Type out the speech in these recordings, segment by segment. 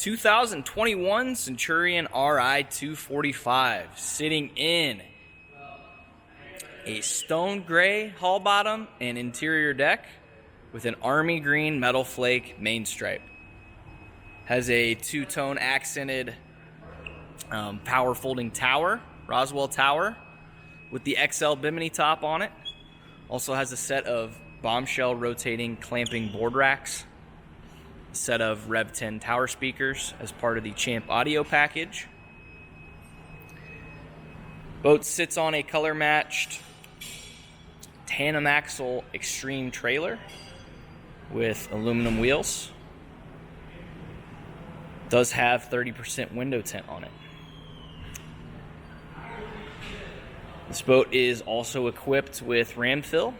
2021 Centurion Ri245, sitting in a stone gray hull bottom and interior deck with an army green metal flake main stripe. Has a two-tone accented power folding tower, Roswell tower, with the XL bimini top on it. Also has a set of bombshell rotating clamping board racks, a set of Rev 10 tower speakers as part of the Champ audio package. Boat sits on a color matched tandem axle extreme trailer with aluminum wheels. Does have 30% window tint on it. This boat is also equipped with ram fill.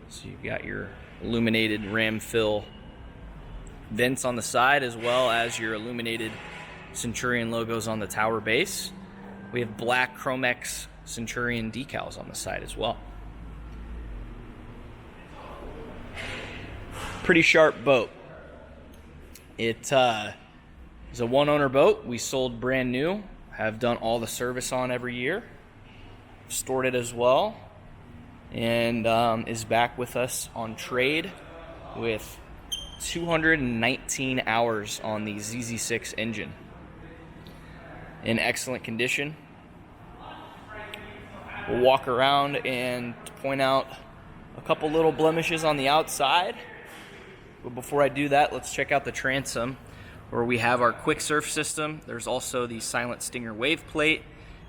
So you've got your illuminated ram fill vents on the side, as well as your illuminated Centurion logos on the tower base. We have black Chromex Centurion decals on the side as well. Pretty sharp boat. It is a one-owner boat. We sold brand new. Have done all the service on every year. Stored it as well, and is back with us on trade with 219 hours on the ZZ6 engine. In excellent condition. We'll walk around and point out a couple little blemishes on the outside. But before I do that, let's check out the transom, where we have our quick surf system. There's also the Silent Stinger wave plate,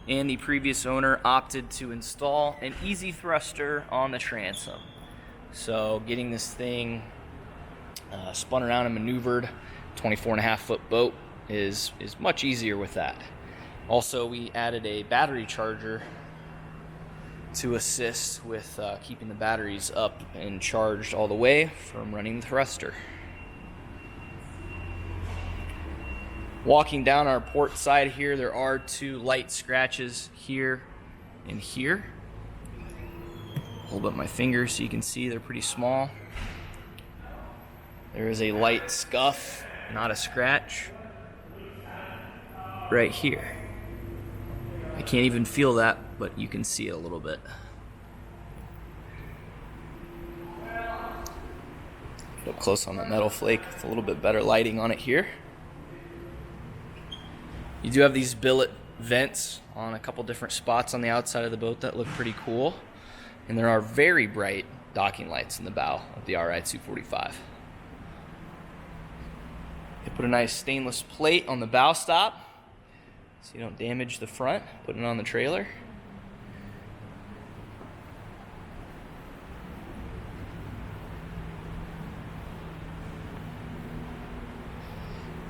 and the previous owner opted to install an easy thruster on the transom. So getting this thing spun around and maneuvered, 24.5-foot boat, is much easier with that. Also, we added a battery charger to assist with keeping the batteries up and charged all the way from running the thruster. Walking down our port side here, there are two light scratches here and here. Hold up my fingers so you can see they're pretty small. There is a light scuff, not a scratch, right here. I can't even feel that, but you can see it a little bit. Get up close on that metal flake with a little bit better lighting on it here. You do have these billet vents on a couple different spots on the outside of the boat that look pretty cool. And there are very bright docking lights in the bow of the Ri245. You put a nice stainless plate on the bow stop so you don't damage the front. Put it on the trailer.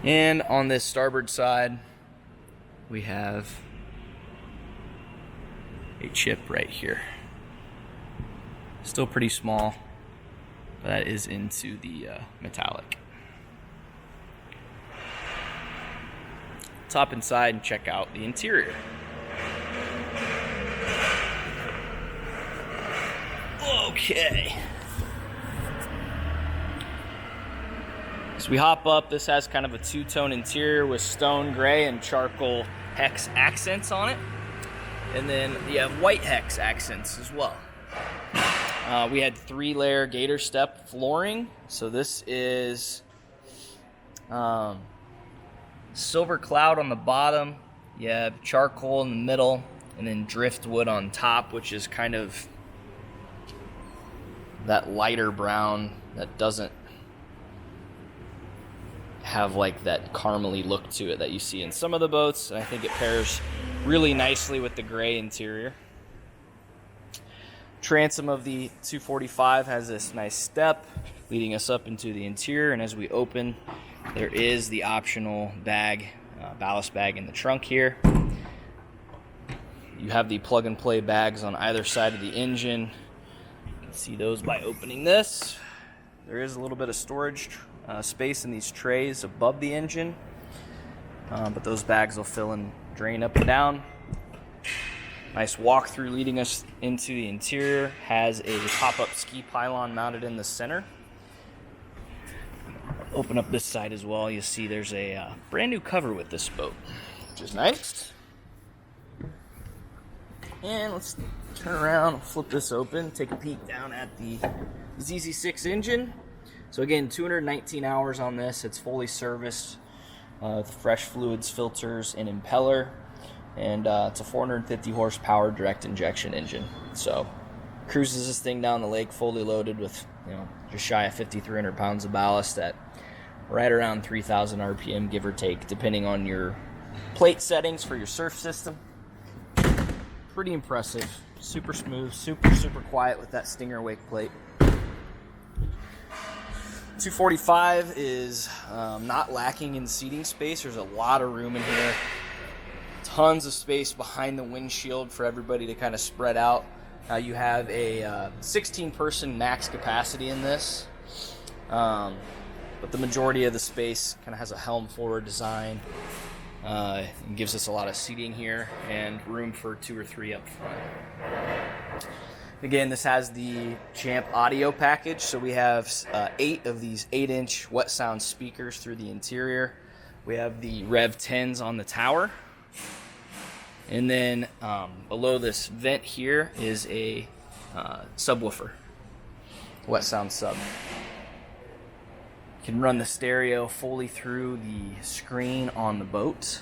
And on this starboard side, we have a chip right here. Still pretty small, but that is into the metallic. Let's hop inside and check out the interior. Okay. So we hop up. This has kind of a two-tone interior with stone gray and charcoal hex accents on it. And then you have white hex accents as well. We had 3-layer gator step flooring. So this is silver cloud on the bottom. You have charcoal in the middle, and then driftwood on top, which is kind of that lighter brown that doesn't have like that caramely look to it that you see in some of the boats. And I think it pairs really nicely with the gray interior. Transom of the 245 has this nice step leading us up into the interior, and as we open, there is the optional bag, ballast bag in the trunk here. You have the plug and play bags on either side of the engine. You can see those by opening this. There is a little bit of storage space in these trays above the engine, but those bags will fill and drain up and down. Nice walkthrough leading us into the interior. Has a pop-up ski pylon mounted in the center. Open up this side as well. You'll see there's a brand new cover with this boat, which is nice. And let's turn around, flip this open, take a peek down at the ZZ6 engine. So again, 219 hours on this. It's fully serviced with fresh fluids, filters, and impeller. And it's a 450 horsepower direct injection engine. So cruises this thing down the lake fully loaded with, just shy of 5,300 pounds of ballast at right around 3,000 RPM, give or take, depending on your plate settings for your surf system. Pretty impressive. Super smooth, super quiet with that Stinger wake plate. 245 is not lacking in seating space. There's a lot of room in here. Tons of space behind the windshield for everybody to kind of spread out. You have a 16-person max capacity in this. But the majority of the space kind of has a helm forward design. It gives us a lot of seating here and room for 2 or 3 up front. Again, this has the Champ audio package, so we have 8 of these 8-inch wet sound speakers through the interior. We have the Rev 10s on the tower. And then below this vent here is a subwoofer, wet sound sub. You can run the stereo fully through the screen on the boat.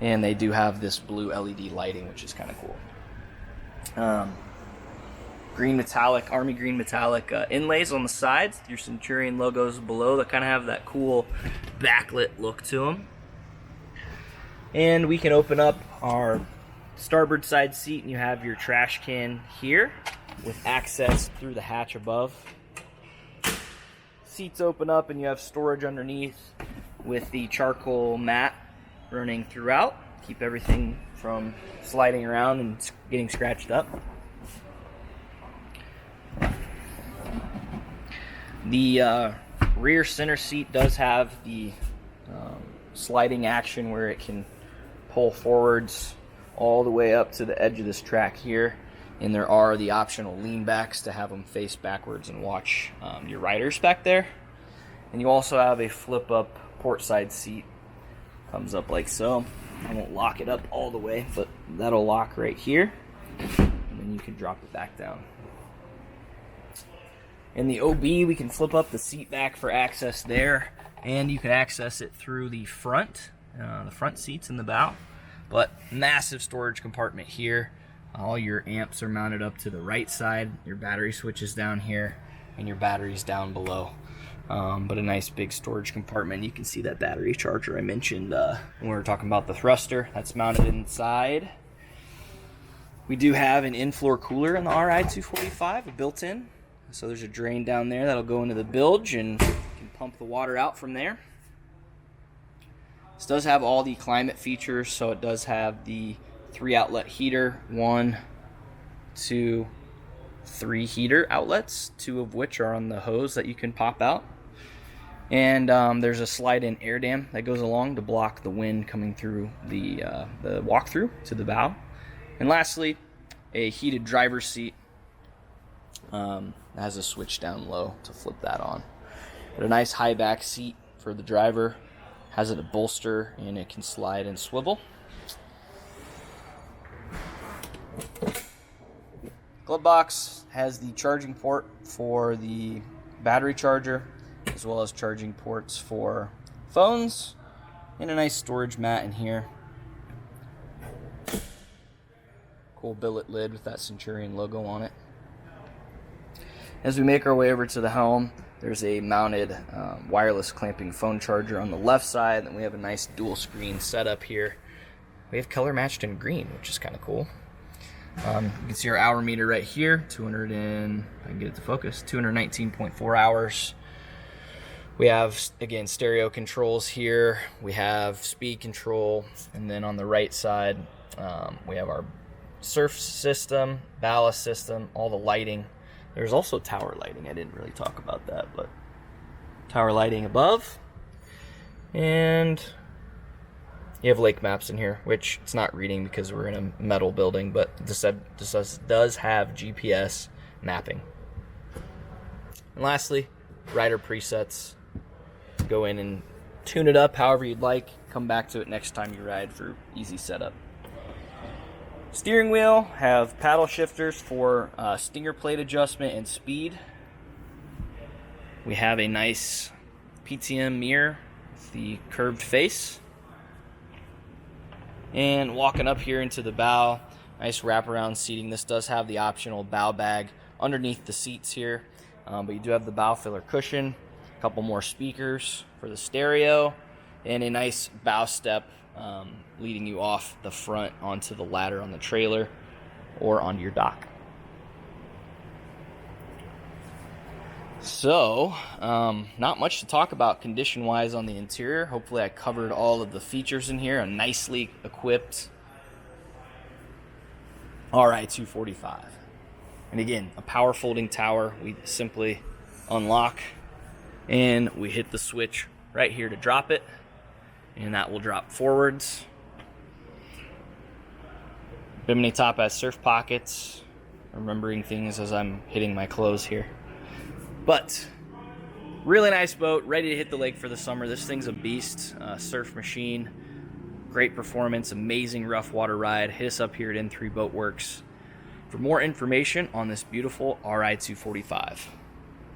And they do have this blue LED lighting, which is kind of cool. Green metallic, army green metallic inlays on the sides. Your Centurion logos below that kind of have that cool backlit look to them. And we can open up our starboard side seat, and you have your trash can here with access through the hatch above. Seats open up and you have storage underneath with the charcoal mat running throughout. Keep everything from sliding around and getting scratched up. The rear center seat does have the sliding action where it can pull forwards all the way up to the edge of this track here. And there are the optional lean backs to have them face backwards and watch your riders back there. And you also have a flip up port side seat. Comes up like so. I won't lock it up all the way, but that'll lock right here. And then you can drop it back down. In the OB, we can flip up the seat back for access there. And you can access it through the front seats in the bow. But massive storage compartment here. All your amps are mounted up to the right side. Your battery switch is down here, and your battery's down below. But a nice big storage compartment. You can see that battery charger I mentioned when we were talking about the thruster. That's mounted inside. We do have an in-floor cooler in the Ri245, a built-in. So there's a drain down there that'll go into the bilge, and you can pump the water out from there. This does have all the climate features, so it does have the 3 outlet heater, 1, 2, 3 heater outlets, 2 of which are on the hose that you can pop out. And there's a slide-in air dam that goes along to block the wind coming through the walk-through to the bow. And lastly, a heated driver's seat. Has a switch down low to flip that on. But a nice high back seat for the driver. Has a bolster and it can slide and swivel. Glove box has the charging port for the battery charger, as well as charging ports for phones, and a nice storage mat in here. Cool billet lid with that Centurion logo on it. As we make our way over to the helm, there's a mounted wireless clamping phone charger on the left side, and we have a nice dual screen setup here. We have color matched in green, which is kind of cool. You can see our hour meter right here, I can get it to focus, 219.4 hours. We have, again, stereo controls here. We have speed control, and then on the right side, we have our surf system, ballast system, all the lighting. There's also tower lighting. I didn't really talk about that, but tower lighting above. And you have lake maps in here, which it's not reading because we're in a metal building, but this does have GPS mapping. And lastly, rider presets. Go in and tune it up however you'd like. Come back to it next time you ride for easy setup. Steering wheel, have paddle shifters for stinger plate adjustment and speed. We have a nice PTM mirror with the curved face. And walking up here into the bow, nice wraparound seating. This does have the optional bow bag underneath the seats here, but you do have the bow filler cushion, a couple more speakers for the stereo, and a nice bow step leading you off the front onto the ladder on the trailer or onto your dock. So, not much to talk about condition-wise on the interior. Hopefully I covered all of the features in here. A nicely equipped Ri245. And again, a power folding tower. We simply unlock and we hit the switch right here to drop it, and that will drop forwards. Bimini top has surf pockets, remembering things as I'm hitting my clothes here. But really nice boat, ready to hit the lake for the summer. This thing's a beast, surf machine, great performance, amazing rough water ride. Hit us up here at N3 Boatworks for more information on this beautiful Ri245.